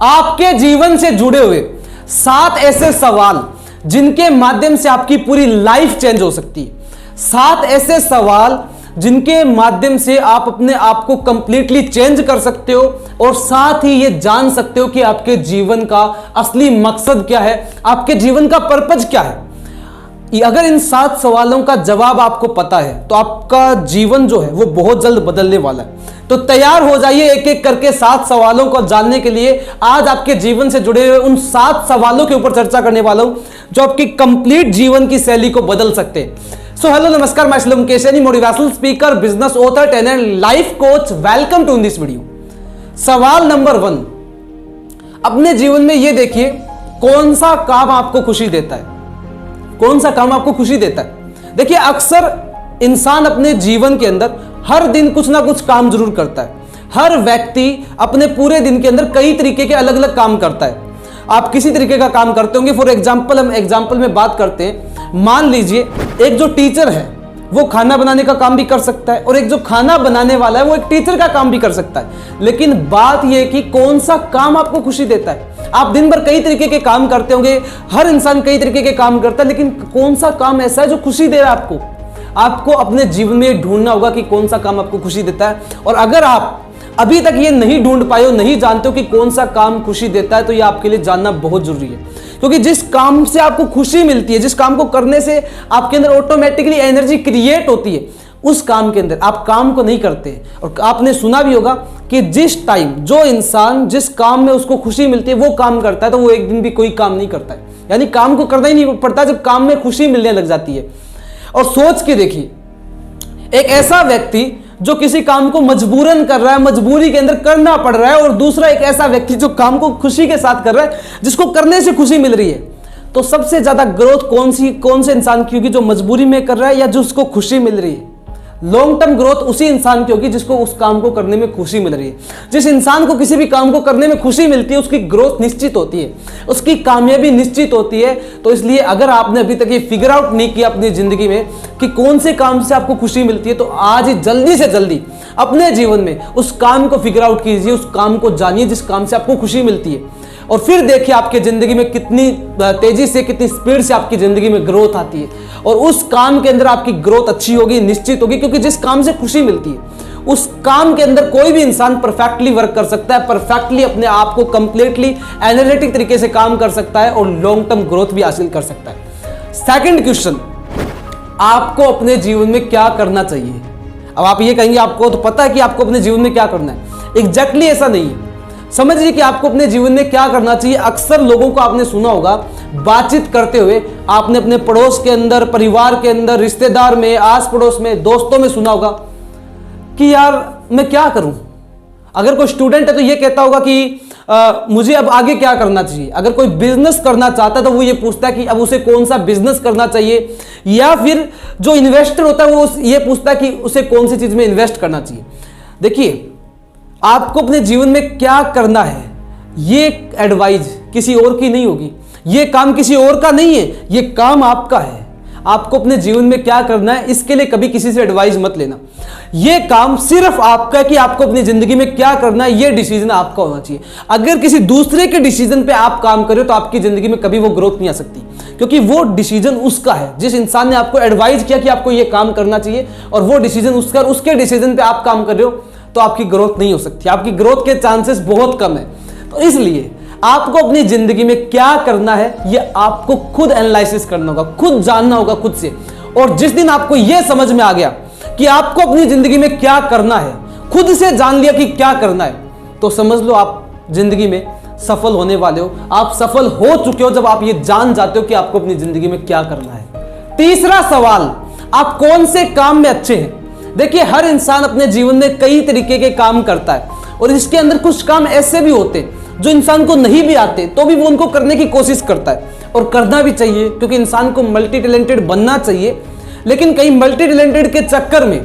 आपके जीवन से जुड़े हुए 7 ऐसे सवाल जिनके माध्यम से आपकी पूरी लाइफ चेंज हो सकती है। 7 ऐसे सवाल जिनके माध्यम से आप अपने आप को कंप्लीटली चेंज कर सकते हो और साथ ही ये जान सकते हो कि आपके जीवन का असली मकसद क्या है, आपके जीवन का पर्पज क्या है। अगर इन 7 सवालों का जवाब आपको पता है तो आपका जीवन जो है वो बहुत जल्द बदलने वाला है। तो तैयार हो जाइए एक एक करके 7 सवालों को जानने के लिए। आज आपके जीवन से जुड़े हुए उन 7 सवालों के ऊपर चर्चा करने वाला हूं जो आपकी कंप्लीट जीवन की शैली को बदल सकते हैं। सो हेलो नमस्कार, मैं Shilam Keshni, motivational speaker, business author, trainer, life coach. Welcome to this video. सवाल नंबर 1, अपने जीवन में ये देखिए कौन सा काम आपको खुशी देता है। कौन सा काम आपको खुशी देता है? देखिए अक्सर इंसान अपने जीवन के अंदर हर दिन कुछ ना कुछ काम जरूर करता है। हर व्यक्ति अपने पूरे दिन के अंदर कई तरीके के अलग अलग काम करता है। आप किसी तरीके का काम करते होंगे। फॉर एग्जाम्पल, हम एग्जाम्पल में बात करते हैं। मान लीजिए एक जो टीचर है वो खाना बनाने का काम भी कर सकता है और एक जो खाना बनाने वाला है वो एक टीचर का काम भी कर सकता है। लेकिन बात यह है कि कौन सा काम आपको खुशी देता है। आप दिन भर कई तरीके के काम करते होंगे, हर इंसान कई तरीके के काम करता है, लेकिन कौन सा काम ऐसा है जो खुशी दे रहा है आपको। आपको अपने जीवन में ढूंढना होगा कि कौन सा काम आपको खुशी देता है। और अगर आप अभी तक ये नहीं ढूंढ पाए हो, नहीं जानते हो कि कौन सा काम खुशी देता है, तो ये आपके लिए जानना बहुत जरूरी है। क्योंकि जिस काम से आपको खुशी मिलती है, जिस काम को करने से आपके अंदर ऑटोमेटिकली एनर्जी क्रिएट होती है, उस काम के अंदर आप काम को नहीं करते। और आपने सुना भी होगा कि जिस टाइम जो इंसान जिस काम में उसको खुशी मिलती है वो काम करता है, तो वो एक दिन भी कोई काम नहीं करता है। यानी काम को करना ही नहीं पड़ता जब काम में खुशी मिलने लग जाती है। और सोच के देखिए, एक ऐसा व्यक्ति जो किसी काम को मजबूरन कर रहा है, मजबूरी के अंदर करना पड़ रहा है, और दूसरा एक ऐसा व्यक्ति जो काम को खुशी के साथ कर रहा है, जिसको करने से खुशी मिल रही है, तो सबसे ज्यादा ग्रोथ कौन से इंसान की होगी? जो मजबूरी में कर रहा है या जो उसको खुशी मिल रही है? लॉन्ग टर्म ग्रोथ उसी इंसान की होगी जिसको उस काम को करने में खुशी मिल रही है। जिस इंसान को किसी भी काम को करने में खुशी मिलती है उसकी ग्रोथ निश्चित होती है, उसकी कामयाबी निश्चित होती है। तो इसलिए अगर आपने अभी तक ये फिगर आउट नहीं किया अपनी जिंदगी में कि कौन से काम से आपको खुशी मिलती है, तो आज ही जल्दी से जल्दी अपने जीवन में उस काम को फिगर आउट कीजिए, उस काम को जानिए जिस काम से आपको खुशी मिलती है। और फिर देखिए आपके जिंदगी में कितनी तेजी से, कितनी स्पीड से आपकी जिंदगी में ग्रोथ आती है। और उस काम के अंदर आपकी ग्रोथ अच्छी होगी, निश्चित होगी, क्योंकि जिस काम से खुशी मिलती है उस काम के अंदर कोई भी इंसान परफेक्टली वर्क कर सकता है, परफेक्टली अपने आप को कंप्लीटली एनर्जेटिक तरीके से काम कर सकता है और लॉन्ग टर्म ग्रोथ भी हासिल कर सकता है। सेकंड क्वेश्चन, आपको अपने जीवन में क्या करना चाहिए? अब आप ये कहेंगे आपको तो पता है कि आपको अपने जीवन में क्या करना है। एग्जैक्टली ऐसा नहीं है। समझिए कि आपको अपने जीवन में क्या करना चाहिए। अक्सर लोगों को आपने सुना होगा बातचीत करते हुए, आपने अपने पड़ोस के अंदर, परिवार के अंदर, रिश्तेदार में, आस पड़ोस में, दोस्तों में सुना होगा कि यार मैं क्या करूं। अगर कोई स्टूडेंट है तो ये कहता होगा कि मुझे अब आगे क्या करना चाहिए। अगर कोई बिजनेस करना चाहता है तो वो ये पूछता है कि अब उसे कौन सा बिजनेस करना चाहिए। या फिर जो इन्वेस्टर होता है वो ये पूछता है कि उसे कौन सी चीज में इन्वेस्ट करना चाहिए। देखिए, आपको अपने जीवन में क्या करना है, ये एडवाइस किसी और की नहीं होगी, ये काम किसी और का नहीं है, ये काम आपका है। आपको अपने जीवन में क्या करना है, इसके लिए कभी किसी से एडवाइस मत लेना। ये काम सिर्फ आपका है कि आपको अपनी जिंदगी में क्या करना है, ये डिसीजन आपका होना चाहिए। अगर किसी दूसरे के डिसीजन पे आप काम कर रहे हो तो आपकी जिंदगी में कभी वो ग्रोथ नहीं आ सकती, क्योंकि वो डिसीजन उसका है। जिस इंसान ने आपको एडवाइस किया कि आपको ये काम करना चाहिए और वो डिसीजन उसका, उसके डिसीजन पे आप काम कर रहे हो, तो आपकी ग्रोथ नहीं हो सकती। आपकी ग्रोथ के चांसेस बहुत कम है। तो इसलिए आपको अपनी जिंदगी में क्या करना है ये आपको खुद एनालिसिस करना होगा, खुद जानना होगा खुद से। और जिस दिन आपको यह समझ में आ गया कि आपको अपनी जिंदगी में क्या करना है, खुद से जान लिया कि क्या करना है, तो समझ लो आप जिंदगी में सफल होने वाले हो। आप सफल हो चुके हो जब आप ये जान जाते हो कि आपको अपनी जिंदगी में क्या करना है। तीसरा सवाल, आप कौन से काम में अच्छे हैं? देखिए, हर इंसान अपने जीवन में कई तरीके के काम करता है और इसके अंदर कुछ काम ऐसे भी होते हैं जो इंसान को नहीं भी आते तो भी वो उनको करने की कोशिश करता है, और करना भी चाहिए क्योंकि इंसान को मल्टी टैलेंटेड बनना चाहिए। लेकिन कई मल्टी टैलेंटेड के चक्कर में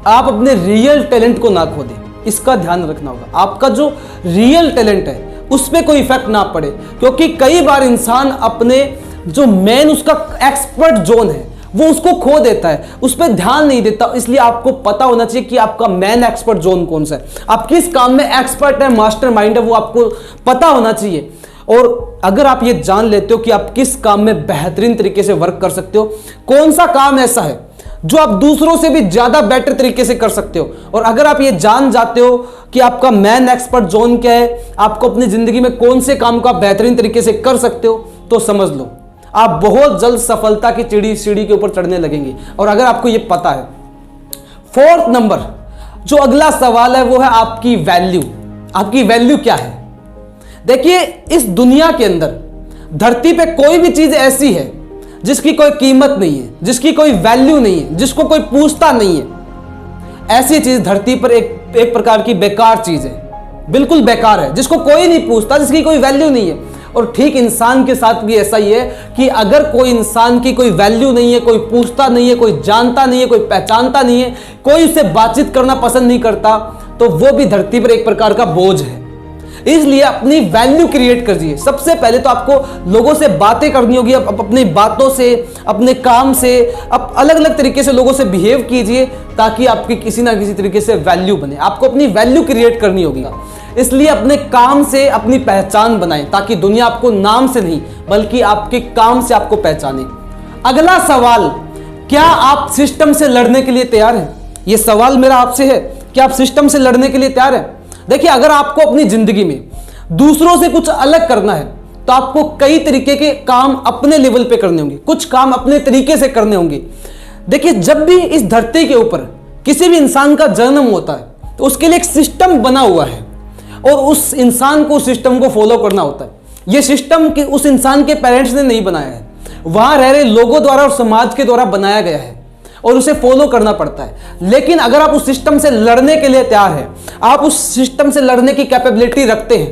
आप अपने रियल टैलेंट को ना खो दें, इसका ध्यान रखना होगा। आपका जो रियल टैलेंट है उस पर कोई इफेक्ट ना पड़े, क्योंकि कई बार इंसान अपने जो मेन उसका एक्सपर्ट जोन है वो उसको खो देता है, उस पर ध्यान नहीं देता। इसलिए आपको पता होना चाहिए कि आपका मेन एक्सपर्ट जोन कौन सा है, आप किस काम में एक्सपर्ट है, मास्टरमाइंड है, वो आपको पता होना चाहिए। और अगर आप ये जान लेते हो कि आप किस काम में बेहतरीन तरीके से वर्क कर सकते हो, कौन सा काम ऐसा है जो आप दूसरों से भी ज्यादा बेटर तरीके से कर सकते हो, और अगर आप ये जान जाते हो कि आपका मैन एक्सपर्ट जोन क्या है, आपको अपनी जिंदगी में कौन से काम को आप बेहतरीन तरीके से कर सकते हो, तो समझ लो आप बहुत जल्द सफलता की सीढ़ी के ऊपर चढ़ने लगेंगे। और अगर आपको ये पता है, फोर्थ नंबर जो अगला सवाल है वो है आपकी वैल्यू। आपकी वैल्यू क्या है? देखिए, इस दुनिया के अंदर धरती पे कोई भी चीज ऐसी है जिसकी कोई कीमत नहीं है, जिसकी कोई वैल्यू नहीं है, जिसको कोई पूछता नहीं है। ऐसी चीज धरती पर एक प्रकार की बेकार चीज है, बिल्कुल बेकार है, जिसको कोई नहीं पूछता, जिसकी कोई वैल्यू नहीं है। और ठीक इंसान के साथ भी ऐसा ही है कि अगर कोई इंसान की कोई वैल्यू नहीं है, कोई पूछता नहीं है, कोई जानता नहीं है, कोई पहचानता नहीं है, कोई उससे बातचीत करना पसंद नहीं करता, तो वो भी धरती पर एक प्रकार का बोझ है। इसलिए अपनी वैल्यू क्रिएट करिए। सबसे पहले तो आपको लोगों से बातें करनी होगी, अपनी बातों से, अपने काम से, आप अलग अलग तरीके से लोगों से बिहेव कीजिए ताकि आपकी किसी ना किसी तरीके से वैल्यू बने। आपको अपनी वैल्यू क्रिएट करनी होगी, इसलिए अपने काम से अपनी पहचान बनाएं ताकि दुनिया आपको नाम से नहीं बल्कि आपके काम से आपको पहचाने। अगला सवाल, क्या आप सिस्टम से लड़ने के लिए तैयार हैं? यह सवाल मेरा आपसे है, क्या आप सिस्टम से लड़ने के लिए तैयार हैं? देखिए, अगर आपको अपनी जिंदगी में दूसरों से कुछ अलग करना है तो आपको कई तरीके के काम अपने लेवल पे करने होंगे, कुछ काम अपने तरीके से करने होंगे। देखिए, जब भी इस धरती के ऊपर किसी भी इंसान का जन्म होता है तो उसके लिए एक सिस्टम बना हुआ है और उस इंसान को उस सिस्टम को फॉलो करना होता है। यह सिस्टम उस इंसान के पेरेंट्स ने नहीं बनाया है, वहां रह रहे लोगों द्वारा और समाज के द्वारा बनाया गया है और उसे फॉलो करना पड़ता है। लेकिन अगर आप उस सिस्टम से लड़ने के लिए तैयार हैं, आप उस सिस्टम से लड़ने की कैपेबिलिटी रखते हैं,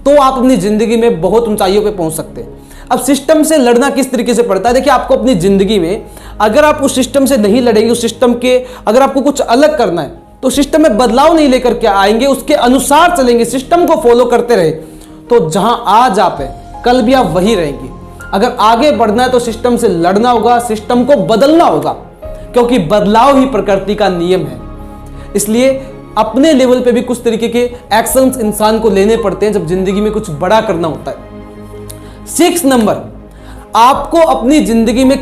तो आप अपनी जिंदगी में बहुत ऊंचाइयों पे पहुंच सकते हैं। अब सिस्टम से लड़ना किस तरीके से पड़ता है? देखिए, आपको अपनी जिंदगी में अगर आप उस सिस्टम से नहीं लड़ेंगे, उस सिस्टम के अगर आपको कुछ अलग करना है तो सिस्टम में बदलाव नहीं लेकर के आएंगे, उसके अनुसार चलेंगे, सिस्टम को फॉलो करते रहे, तो जहां आज आप हैं कल भी आप वही रहेंगे। अगर आगे बढ़ना है तो सिस्टम से लड़ना होगा, सिस्टम को बदलना होगा, क्योंकि बदलाव ही प्रकृति का नियम है। इसलिए अपने लेवल पे भी कुछ तरीके के एक्शंस इंसान को लेने पड़ते हैं जब जिंदगी में कुछ बड़ा करना होता है। 6 नंबर, आपको अपनी जिंदगी में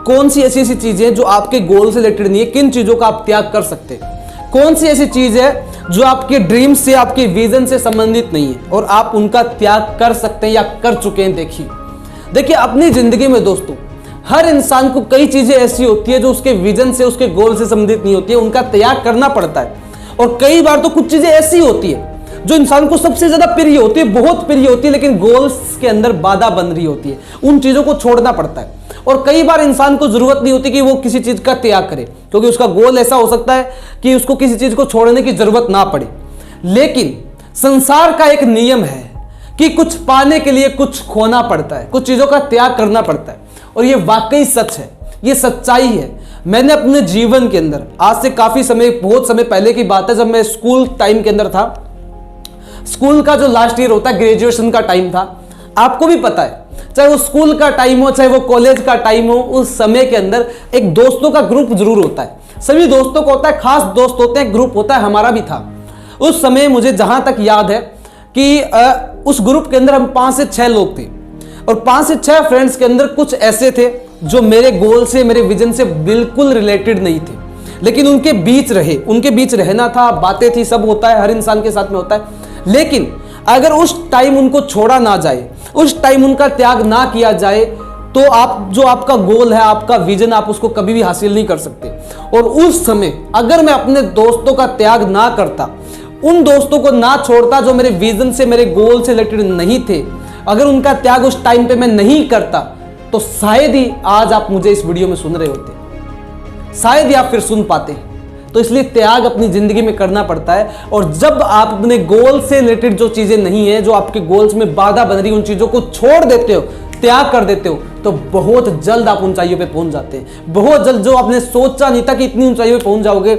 कौन सी ऐसी चीजें जो आपके गोल से रिलेटेड नहीं है, किन चीजों का आप त्याग कर सकते हैं? कौन सी ऐसी चीज है जो आपके ड्रीम से, आपके विजन से संबंधित नहीं है और आप उनका त्याग कर सकते हैं या कर चुके हैं? देखिए, अपनी जिंदगी में दोस्तों हर इंसान को कई चीजें ऐसी होती है जो उसके विजन से, उसके गोल से संबंधित नहीं होती है, उनका त्याग करना पड़ता है। और कई बार तो कुछ चीजें ऐसी होती है जो इंसान को सबसे ज्यादा प्रिय होती है, बहुत प्रिय होती है, लेकिन गोल्स के अंदर बाधा बन रही होती है, उन चीजों को छोड़ना पड़ता है। और कई बार इंसान को जरूरत नहीं होती कि वो किसी चीज का त्याग करे, क्योंकि उसका गोल ऐसा हो सकता है कि उसको किसी चीज को छोड़ने की जरूरत ना पड़े। लेकिन संसार का एक नियम है कि कुछ पाने के लिए कुछ खोना पड़ता है, कुछ चीजों का त्याग करना पड़ता है, और ये वाकई सच है, ये सच्चाई है। मैंने अपने जीवन के अंदर आज से काफी समय, बहुत समय पहले की बात है, जब मैं स्कूल टाइम के अंदर था, स्कूल का जो लास्ट ईयर होता है, ग्रेजुएशन का टाइम था, आपको भी पता है, चाहे वो स्कूल का टाइम हो चाहे वो कॉलेज का टाइम हो, उस समय के अंदर एक दोस्तों का ग्रुप जरूर होता है। सभी दोस्तों को होता है, खास दोस्त होते हैं, ग्रुप होता है, हमारा भी था। उस समय मुझे जहां तक याद है कि उस ग्रुप के अंदर हम 5 से 6 लोग थे, और 5 से 6 फ्रेंड्स के अंदर कुछ ऐसे थे जो मेरे गोल से, मेरे विजन से बिल्कुल रिलेटेड नहीं थे, लेकिन उनके बीच रहे, उनके बीच रहना था, बातें थी, सब होता है, हर इंसान के साथ में होता है। लेकिन अगर उस टाइम उनको छोड़ा ना जाए, उस टाइम उनका त्याग ना किया जाए, तो आप जो आपका गोल है, आपका विजन, आप उसको कभी भी हासिल नहीं कर सकते। और उस समय अगर मैं अपने दोस्तों का त्याग ना करता, उन दोस्तों को ना छोड़ता जो मेरे विजन से, मेरे गोल से रिलेटेड नहीं थे, अगर उनका त्याग उस टाइम पे मैं नहीं करता, तो शायद ही आज आप मुझे इस वीडियो में सुन रहे होते, शायद ही आप फिर सुन पाते। तो इसलिए त्याग अपनी जिंदगी में करना पड़ता है। और जब आप अपने गोल से रिलेटेड जो चीजें नहीं है, जो आपके गोल्स में बाधा बन रही, उन चीजों को छोड़ देते हो, त्याग कर देते हो, तो बहुत जल्द आप ऊंचाइयों पे पहुंच जाते हैं। बहुत जल्द, जो आपने सोचा नहीं था कि इतनी ऊंचाइयों पे पहुंच जाओगे,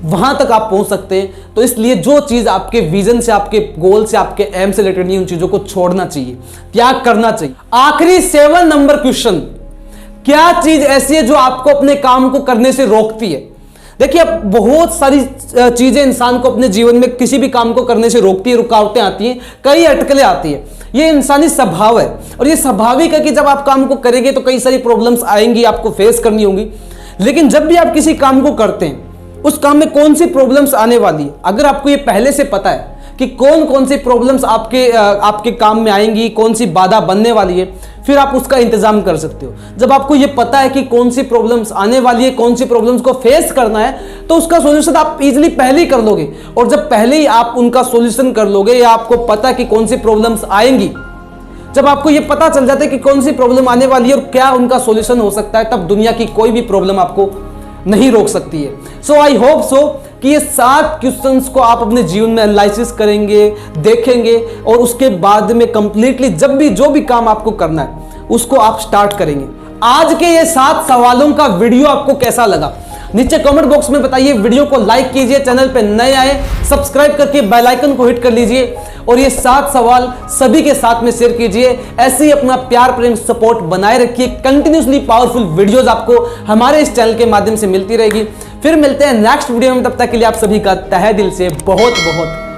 वहां तक आप पहुंच सकते हैं। तो इसलिए जो चीज आपके विजन से, आपके गोल से, आपके एम से रिलेटेड नहीं, उन चीजों को छोड़ना चाहिए, त्याग करना चाहिए। आखिरी 7 नंबर क्वेश्चन, क्या चीज ऐसी है जो आपको अपने काम को करने से रोकती है? देखिए, अब बहुत सारी चीजें इंसान को अपने जीवन में किसी भी काम को करने से रोकती है, रुकावटें आती हैं, कई अटकलें आती है। ये इंसानी स्वभाव है और ये स्वाभाविक है कि जब आप काम को करेंगे तो कई सारी प्रॉब्लम्स आएंगी, आपको फेस करनी होंगी। लेकिन जब भी आप किसी काम को करते हैं, उस काम में कौन सी प्रॉब्लम्स आने वाली है, अगर आपको ये पहले से पता है कि कौन कौन सी प्रॉब्लम्स आपके काम में आएंगी, कौन सी बाधा बनने वाली है, फिर आप उसका इंतजाम कर सकते हो। जब आपको ये पता है कि कौन सी प्रॉब्लम्स आने वाली है, कौन सी प्रॉब्लम्स को फेस करना है, तो उसका सॉल्यूशन आप इजीली पहले ही कर लोगे। और जब पहले ही आप उनका सॉल्यूशन कर लोगे, या आपको पता है कि कौन सी प्रॉब्लम्स आएंगी, जब आपको ये पता चल जाता है कि कौन सी प्रॉब्लम आने वाली है और क्या उनका सॉल्यूशन हो सकता है, तब दुनिया की कोई भी प्रॉब्लम आपको नहीं रोक सकती है। सो आई होप सो कि ये 7 क्वेश्चंस को आप अपने जीवन में एनालिसिस करेंगे, देखेंगे और उसके बाद में कंप्लीटली जब भी जो भी काम आपको करना है उसको आप स्टार्ट करेंगे। आज के ये 7 सवालों का वीडियो आपको कैसा लगा, नीचे कमेंट बॉक्स में बताइए। वीडियो को लाइक कीजिए, चैनल पे नए आए सब्सक्राइब करके बेल आइकन को हिट कर लीजिए और ये 7 सवाल सभी के साथ में शेयर कीजिए। ऐसे ही अपना प्यार प्रेम सपोर्ट बनाए रखिए। कंटिन्यूसली पावरफुल वीडियोस आपको हमारे इस चैनल के माध्यम से मिलती रहेगी। फिर मिलते हैं नेक्स्ट वीडियो में, तब तक के लिए आप सभी का तहे दिल से बहुत बहुत